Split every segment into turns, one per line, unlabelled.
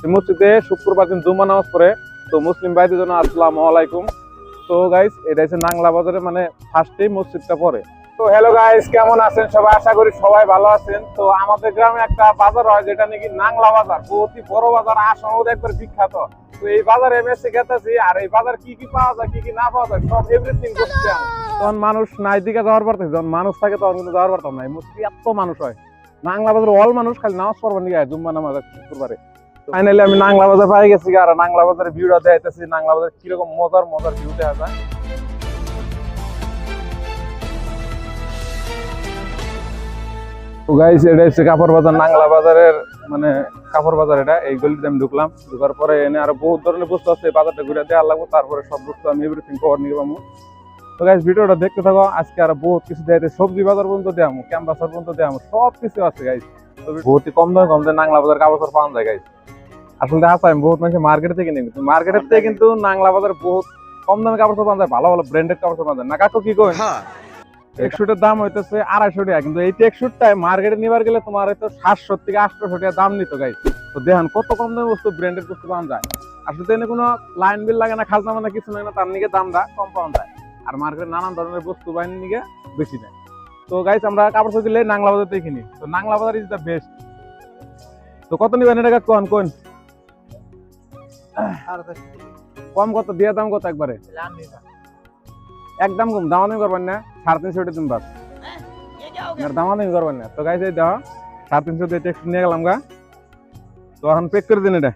মসজিদে শুক্রবার দিন জুম্মা নামাজ পড়ে। তো মুসলিম ভাইদের জন্য আসসালামু আলাইকুম। তো গাইস, এটা হচ্ছে নাংলা বাজারে মানে ফার্স্টেই মসজিদটা পড়ে। তো হ্যালো গাইস, কেমন আছেন সবাই? আশা করি সবাই ভালো আছেন। তো আমাদের গ্রামে একটা বাজার হয় যেটা নাকি নাংলা বাজার, অতি বড় বাজার, আসামে একবার বিখ্যাত। তো এই বাজারে আমি এসে গেতেছি, আর এই বাজার কি কি পাওয়া যায় কি কি না পাওয়া যায় সব এভরিথিং করছি আমি। তখন মানুষ নাই দিকে যাওয়ার পারতেছে, যখন মানুষ থাকে তখন কিন্তু যাওয়ার পারতাম না। মসজিদে এত মানুষ হয়, নাংলা বাজারে অল মানুষ খালি নামাজ পড়বার নিয়ে জুম্মা নামাজ শুক্রবারে। ফাইনালি আমি নাংলা বাজার পাই গেছি, আর নাংলা বাজারের ভিউটা দেখাইতেছি। নাংলা বাজার কিরকম মজার মজার ভিউ দেখা যায়। তো গাইস, এটা হচ্ছে কাপড় বাজার, নাংলা বাজারের মানে কাপড় বাজার। এটা এই গলিতে আমি ঢুকলাম, ঢুকার পরে এনে আরো বহুত ধরনের বস্তু আছে, বাজারটা ঘুরে দেওয়া লাগবে। তারপরে সব বস্তু আমি এভরিথিং কভার নিয়ে পাবো। তো গাইস, ভিডিওটা দেখতে থাকো। আজকে আরো বহুত কিছু দেখাইতে, সবজি বাজার পর্যন্ত দেখাবো, ক্যাম্পাসার পর্যন্ত দেখাবো, সব কিছু আছে গাইস। বহুত কম দামে নাংলা বাজার কাপড় পাওয়া যায় গাইস। আসলে আছে আমি বহুত মানুষ মার্কেট থেকে নিই, মার্কেটের থেকে কিন্তু নাংলা বাজারে বহুত কম দামে কাপড় পাওয়া যায়, ভালো ভালো ব্র্যান্ডেড কাপড় পাওয়া যায়। না কাকু কি কই? টেকশুটের দাম হইতেছে 250 টাকা, কিন্তু এই টেকশুটটাই মার্কেটে নিবার গেলে তোমার হয়তো 700 থেকে 800 টাকা দাম নিত গাইস। তো দেখেন কত কম দামে বস্তু, ব্র্যান্ডেড বস্তু পাওয়া যায়। আসলে তো এনে কোনো লাইন বিল লাগে না, খাজনা মানে কিছু লাগে না, তার নিকে দামটা কম পাওয়া যায়। আর মার্কেটে নানান ধরনের বস্তু বাহিনীর নিকে বেশি নেয়। তো গাইস, আমরা কাপড় কিনলে নাংলা বাজার থেকে কিনি। তো নাংলা বাজার ইজ দ্য বেস্ট। তো কত নিবেন এটা কোন কোন? কম কত দিয়ে দাম কত একবারে? একদম কম, দামাদামি করবেন না। 350 টাকা দিন বাস, দামাদামি করবেন না। তো গাইস, এই দেখো 350 দিয়ে টেক্সট নিয়ে গেলাম গা। তো এখন পেক করে দিন এটা।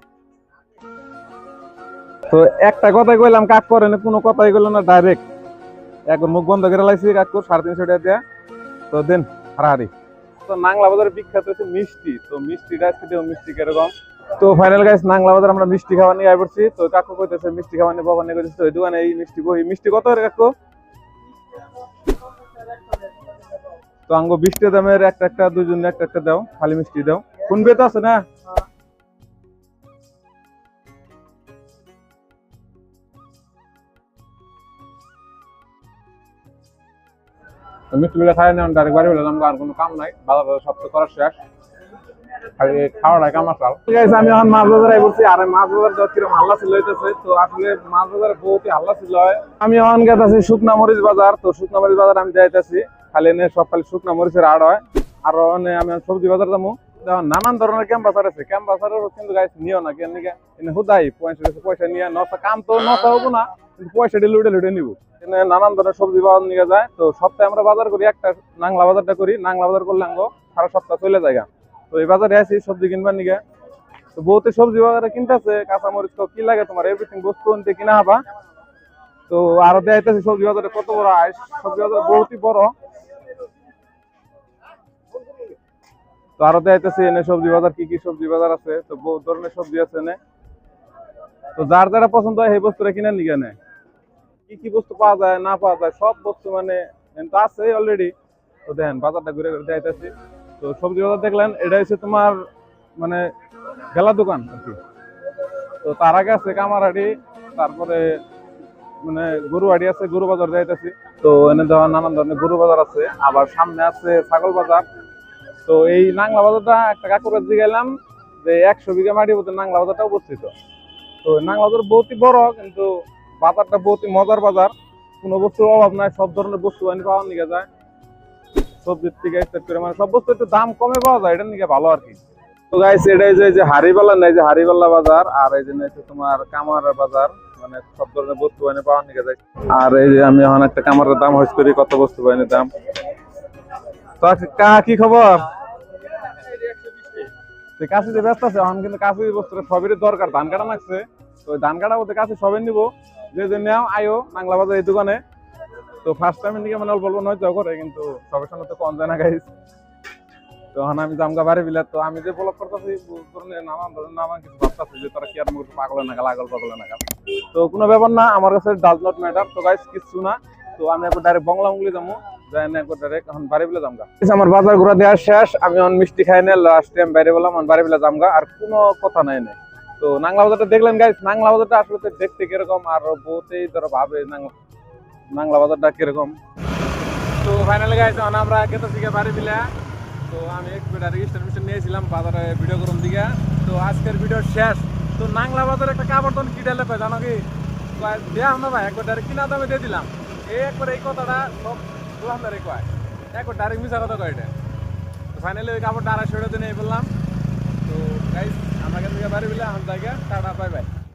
তো একটা কথাই কইলাম, কাক করে না, কোনো কথাই কইল না, ডাইরেক্ট একবার মুখ বন্ধ করে লাইছি কাকু 350 টাকা দিয়ে। তো দেন হারাহারি। তো নাংলা বাজারে বিখ্যাত হচ্ছে মিষ্টি। তো মিষ্টিটা আজকে দেবো, মিষ্টি কিরকম। তো ফাইনাল গাইস, নাংলা বাজার আমরা মিষ্টি খাবার নিয়ে আইবছি। তো কাকু কইতেছে মিষ্টি খাবার নিয়ে, বাবা নিয়ে কইতেছে ওই দোকানে এই মিষ্টি বই। মিষ্টি কত করে কাকু? তো আঙ্গো 20 টাকা দামের একটা একটা, দুইজন একটা একটা দাও, খালি মিষ্টি দাও। কোন বেত আছে না? মিষ্টি গুলো খাই না, ডাইরেক্ট বাড়ি বলে আর কোনো কাম নাই, বাজার বাজার সব তো করার শেষ, খাওয়াটা কাম আসাল। আমি এখন মাছ বাজারে বলছি, আর মাছ বাজার কিরকম হাল্লা ছিল হইতেছে। তো আসলে মাছ বাজারে বহুত হাল্লা ছিল। আমি এখন গেছি শুকনা মরিচ বাজার। তো শুকনা মরিচ বাজার আমি যাইতেছি, খালি এনে সব খালি শুকনা মরিচের আড় হয়। আর আমি সবজি বাজার যাবো। নানান ধরনের ক্যাম্পাসার আছে, ক্যাম্পাসারের কিন্তু গাইস নিও না, কেন নিকে এনে হুদাই পয়সা নিয়ে নষ্ট কাম তো নষ্ট হবো না, কিন্তু পয়সা লুটে লুটে নিব। এনে নানান ধরনের সবজি বাজার নিয়ে যায়। তো সপ্তাহে আমরা বাজার করি, একটা নাংলা বাজারটা করি। নাংলা বাজার করলে আঙ্গো সারা সপ্তাহ চলে যায়। তো এই বাজারে আছি সবজি কিনবার নিকে। তো বহুতে সবজি বাজারে কিনতেছে, কাঁচামরিচ কি লাগে তোমার, এভরিথিং বস্তু আনতে কিনা হবা। তো আরো দেখাইতেছি সবজি বাজারে কত বড় আইস, সবজি বাজার বহুতই বড়। তো আরো দেখাইতেছি এনে সবজি বাজার, কি কি সবজি বাজার আছে। তো বহু ধরনের সবজি আছে এনে। তো যার যারা পছন্দ হয় সেই বস্তুটা কিনে নিকে নেয়। কি কি বস্তু পাওয়া যায় না পাওয়া যায় সব বস্তু মানে তো আছে অলরেডি। তো দেখেন বাজারটা ঘুরে ঘুরে দেখাইতেছি। তো সবজি বাজার দেখলেন, এটা হচ্ছে তোমার মানে গেলা দোকান আর কি। তো তার আগে আছে কামারহাটি, তারপরে মানে গরুহাটি আছে, গরু বাজার যাইতেছি। তো এনে দেওয়া নানান ধরনের গরু বাজার আছে, আবার সামনে আছে ছাগল বাজার। তো এই নাংলা বাজারটা একটা কাকুর কাছে গেলাম যে 100 বিঘা মাটির মধ্যে নাংলা বাজারটা অবস্থিত। তো নাংলা বাজার বহুতই বড়, কিন্তু বাজারটা বহুতই মজার বাজার। কোনো বস্তুর অভাব নাই, সব ধরনের বস্তু আনি পাওয়া নিয়ে যায়। সবজির থেকে স্টার্ট করে মানে সব বস্তু একটু দাম কমে পাওয়া যায়, এটা নিয়ে ভালো আর কি। তো গাইস, এটাই যে হারিবাল্লা নাই, যে হারিবাল্লা বাজার। আর এই যে তোমার কামার বাজার, মানে সব ধরনের বস্তু বাহিনী পাওয়া নিয়ে যায়। আর এই যে আমি এখন একটা কামারের দাম হইস করি, কত বস্তু বাহিনীর দাম। তো কি খবর? কাছে যে ব্যস্ত আছে এখন, কিন্তু কাছে বস্তু সবেরই দরকার। ধান কাটা লাগছে, তো ধান কাটা বলতে কাছে সবাই নিবো, যে নেও আয়ো নাংলা বাজার এই দোকানে। তো ফার্স্ট টাইম দিকে মানে অল্প অল্প নয়তো করে, কিন্তু সবের সঙ্গে তো কম যায় না গাইস। তো এখন আমি জামগা বাড়ি বিলা। তো আমি যে ব্লগ করতেছি নানান ধরনের নানান কিছু ভাবতেছি যে তারা কি আর মুখ পাগলে নাগাল, আগল পাগলে নাগাল। তো কোনো ব্যাপার না, আমার কাছে ডাজ নট ম্যাটার। তো গাইস কিছু না। তো আমি একবার ডাইরেক্ট বাংলা মুগলি যাবো, যাই না একবার ডাইরেক্ট এখন বাড়ি বিলা জামগা। আমার বাজার ঘোরা দেওয়ার শেষ, আমি এখন মিষ্টি খাই না, লাস্ট টাইম বাইরে বললাম এখন বাড়ি বিলা জামগা, আর কোনো কথা নাই নাই। তো নাংলা বাজারটা দেখলেন গাইস, নাংলা বাজারটা আসলে দেখতে কিরকম, আর বহুতেই ধরো ভাবে নাংলা বাজারটা কিরকম। তো ফাইনালি গাইস এখন আমরা কেতো থেকে বাড়ি বিলা। তো আমি এক মিনিট নিয়েছিলাম বাজারে ভিডিও করুন দিকে। তো আজকের ভিডিও শেষ। তো নাংলা বাজারে একটা কাপড় তখন কিডালে কয় জানো কি দেয়া না ভাই একবার ডাইরেক্ট কিনা দামে দিয়ে দিলাম একবার এই কথাটা সব দোকানদারে কয় একবার ডাইরেক্ট মিশা কথা কয় এটা তো ফাইনালি ওই কাপড়টা 250 টাকা দিয়ে নিয়ে বললাম তো গাইস আমরা এখান থেকে বাড়ি বিলে এখন জায়গা টাটা বাই বাই